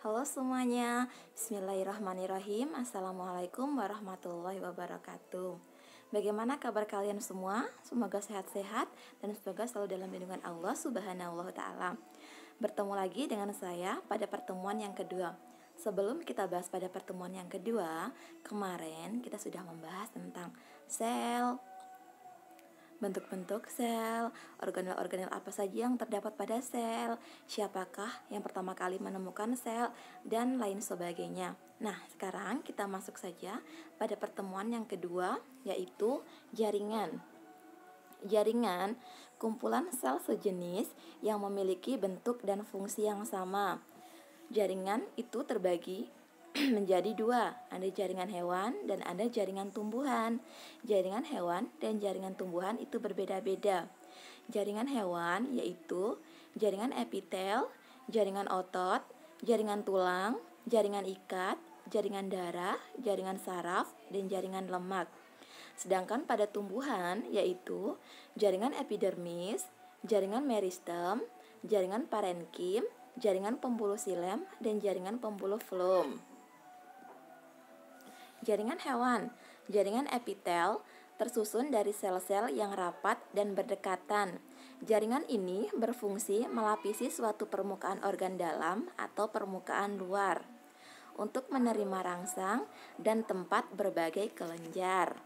Halo semuanya, bismillahirrahmanirrahim. Assalamualaikum warahmatullahi wabarakatuh. Bagaimana kabar kalian semua? Semoga sehat-sehat dan semoga selalu dalam lindungan Allah subhanahu wa ta'ala. Bertemu lagi dengan saya pada pertemuan yang kedua. Sebelum kita bahas pada pertemuan yang kedua, kemarin kita sudah membahas tentang sel, bentuk-bentuk sel, organel-organel apa saja yang terdapat pada sel, siapakah yang pertama kali menemukan sel, dan lain sebagainya. Nah, sekarang kita masuk saja pada pertemuan yang kedua, yaitu jaringan. Jaringan, kumpulan sel sejenis yang memiliki bentuk dan fungsi yang sama. Jaringan itu terbagi menjadi dua, ada jaringan hewan dan ada jaringan tumbuhan. Jaringan hewan dan jaringan tumbuhan itu berbeda-beda. Jaringan hewan yaitu jaringan epitel, jaringan otot, jaringan tulang, jaringan ikat, jaringan darah, jaringan saraf, dan jaringan lemak. Sedangkan pada tumbuhan yaitu jaringan epidermis, jaringan meristem, jaringan parenkim, jaringan pembuluh silem, dan jaringan pembuluh floem. Jaringan hewan, jaringan epitel tersusun dari sel-sel yang rapat dan berdekatan. Jaringan ini berfungsi melapisi suatu permukaan organ dalam atau permukaan luar untuk menerima rangsang dan tempat berbagai kelenjar.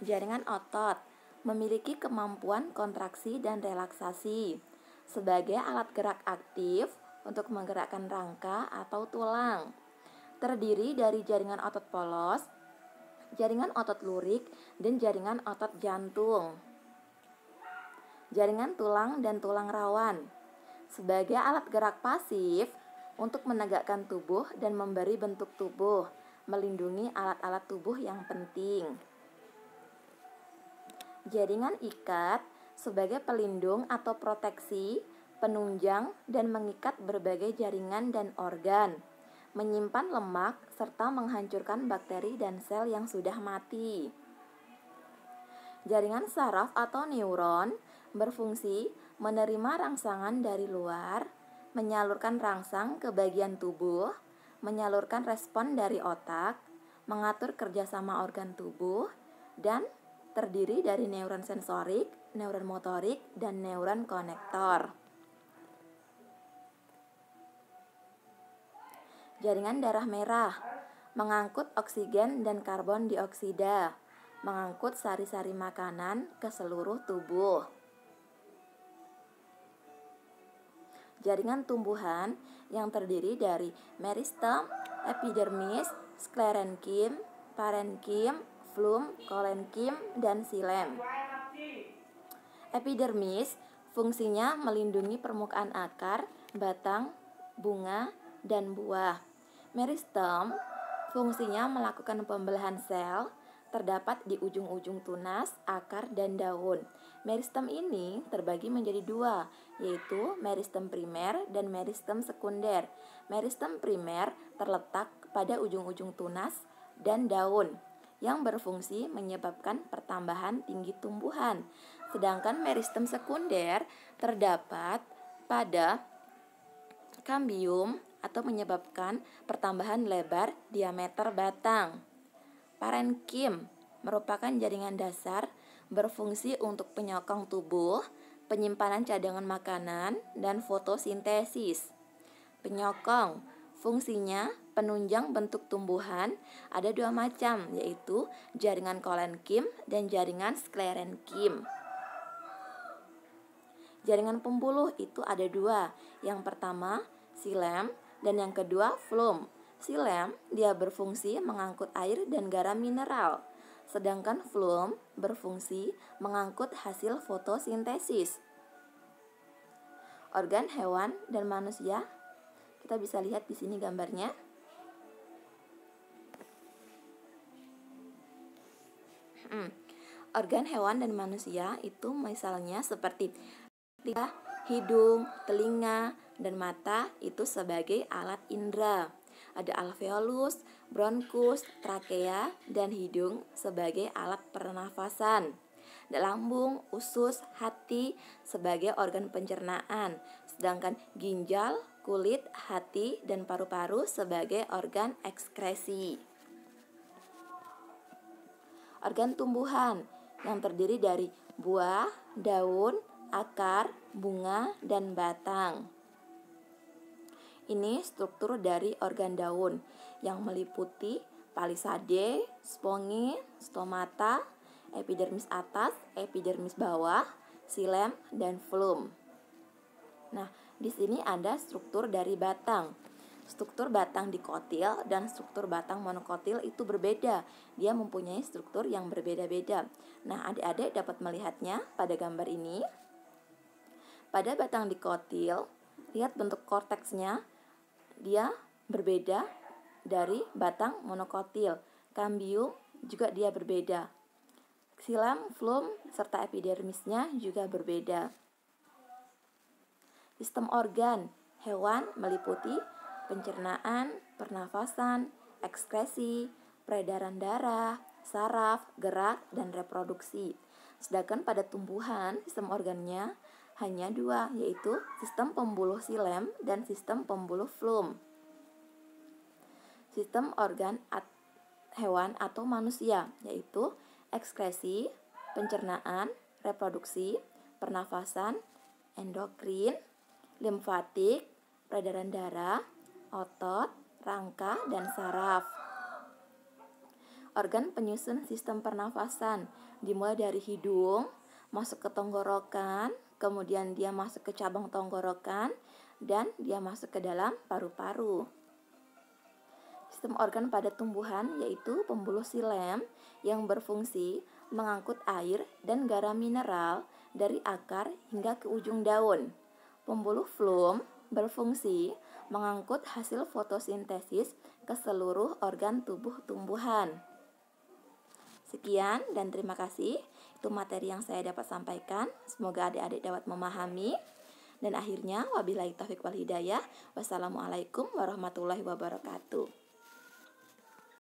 Jaringan otot memiliki kemampuan kontraksi dan relaksasi sebagai alat gerak aktif untuk menggerakkan rangka atau tulang. Terdiri dari jaringan otot polos, jaringan otot lurik, dan jaringan otot jantung. Jaringan tulang dan tulang rawan sebagai alat gerak pasif untuk menegakkan tubuh dan memberi bentuk tubuh, melindungi alat-alat tubuh yang penting. Jaringan ikat sebagai pelindung atau proteksi, penunjang, dan mengikat berbagai jaringan dan organ, menyimpan lemak, serta menghancurkan bakteri dan sel yang sudah mati. Jaringan saraf atau neuron berfungsi menerima rangsangan dari luar, menyalurkan rangsang ke bagian tubuh, menyalurkan respon dari otak, mengatur kerjasama organ tubuh, dan terdiri dari neuron sensorik, neuron motorik, dan neuron konektor. Jaringan darah merah mengangkut oksigen dan karbon dioksida, mengangkut sari-sari makanan ke seluruh tubuh. Jaringan tumbuhan yang terdiri dari meristem, epidermis, sklerenkim, parenkim, floem, kolenkim, dan silem. Epidermis fungsinya melindungi permukaan akar, batang, bunga, dan buah. Meristem fungsinya melakukan pembelahan sel, terdapat di ujung-ujung tunas, akar, dan daun. Meristem ini terbagi menjadi dua, yaitu meristem primer dan meristem sekunder. Meristem primer terletak pada ujung-ujung tunas dan daun yang berfungsi menyebabkan pertambahan tinggi tumbuhan. Sedangkan meristem sekunder terdapat pada kambium atau menyebabkan pertambahan lebar diameter batang. Parenkim merupakan jaringan dasar berfungsi untuk penyokong tubuh, penyimpanan cadangan makanan, dan fotosintesis. Penyokong fungsinya penunjang bentuk tumbuhan ada dua macam, yaitu jaringan kolenkim dan jaringan sklerenkim. Jaringan pembuluh itu ada dua, yang pertama silem dan yang kedua floem. Silem dia berfungsi mengangkut air dan garam mineral, sedangkan floem berfungsi mengangkut hasil fotosintesis. Organ hewan dan manusia, kita bisa lihat di sini gambarnya. Organ hewan dan manusia itu misalnya seperti hidung, telinga, dan mata itu sebagai alat indera. Ada alveolus, bronkus, trakea, dan hidung sebagai alat pernafasan. Lambung, usus, hati sebagai organ pencernaan. Sedangkan ginjal, kulit, hati, dan paru-paru sebagai organ ekskresi. Organ tumbuhan yang terdiri dari buah, daun, akar, bunga, dan batang. Ini struktur dari organ daun yang meliputi palisade, spongi, stomata, epidermis atas, epidermis bawah, xilem, dan phloem. Nah, di sini ada struktur dari batang. Struktur batang dikotil dan struktur batang monokotil itu berbeda. Dia mempunyai struktur yang berbeda-beda. Nah, adik-adik dapat melihatnya pada gambar ini. Pada batang dikotil, lihat bentuk korteksnya. Dia berbeda dari batang monokotil. Kambium juga dia berbeda. Xilem, phloem, serta epidermisnya juga berbeda. Sistem organ hewan meliputi pencernaan, pernafasan, ekskresi, peredaran darah, saraf, gerak, dan reproduksi. Sedangkan pada tumbuhan, sistem organnya hanya dua, yaitu sistem pembuluh xilem dan sistem pembuluh phloem. Sistem organ hewan atau manusia, yaitu ekskresi, pencernaan, reproduksi, pernafasan, endokrin, limfatik, peredaran darah, otot, rangka, dan saraf. Organ penyusun sistem pernafasan dimulai dari hidung, masuk ke tenggorokan, kemudian dia masuk ke cabang tenggorokan, dan dia masuk ke dalam paru-paru. Sistem organ pada tumbuhan yaitu pembuluh xilem yang berfungsi mengangkut air dan garam mineral dari akar hingga ke ujung daun. Pembuluh phloem berfungsi mengangkut hasil fotosintesis ke seluruh organ tubuh tumbuhan. Sekian dan terima kasih. Itu materi yang saya dapat sampaikan. Semoga adik-adik dapat memahami. Dan akhirnya, wabillahi taufiq wal hidayah. Wassalamualaikum warahmatullahi wabarakatuh.